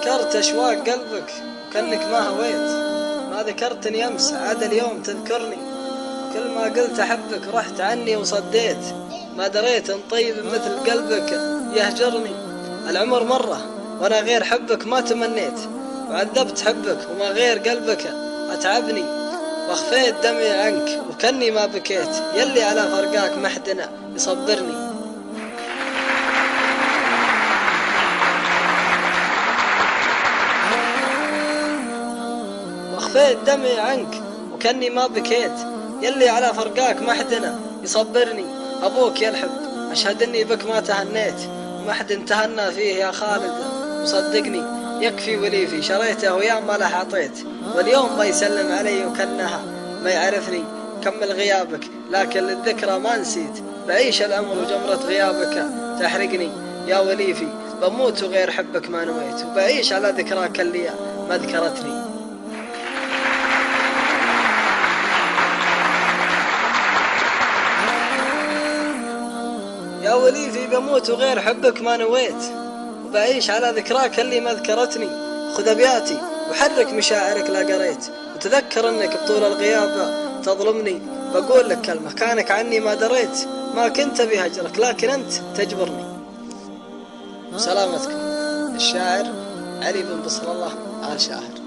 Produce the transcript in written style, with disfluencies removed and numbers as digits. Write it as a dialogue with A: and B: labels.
A: ذكرت أشواق قلبك وكأنك ما هويت، ما ذكرتني أمس عاد اليوم تذكرني، كل ما قلت أحبك رحت عني وصديت، ما دريت إن طيب مثل قلبك يهجرني. العمر مرة وأنا غير حبك ما تمنيت، وعذبت حبك وما غير قلبك أتعبني، واخفيت دمعي عنك وكني ما بكيت، يلي على فرقاك محدنا يصبرني. واخفيت دمعي عنك وكني ما بكيت، يلي على فرقاك محدنا يصبرني. أبوك يلحب أشهد إني بك ما تهنيت، وما حد تهنى فيه يا خالد وصدقني، يكفي وليفي شريته ويا ما له عطيت، واليوم ما يسلم علي وكنها ما يعرفني. كمل غيابك لكن للذكرى ما نسيت، بعيش الأمر وجمرة غيابك تحرقني. يا وليفي بموت وغير حبك ما نويت، وبعيش على ذكراك اللي ما ذكرتني. يا وليفي بموت وغير حبك ما نويت، وبعيش على ذكراك اللي ما ذكرتني. خذ أبياتي وحرك مشاعرك لا قريت، وتذكر أنك بطول الغياب تظلمني. بقول لك كلمة كانك عني ما دريت، ما كنت بهجرك لكن أنت تجبرني. سلامتكم. الشاعر علي بن بصر الله آل شاعر.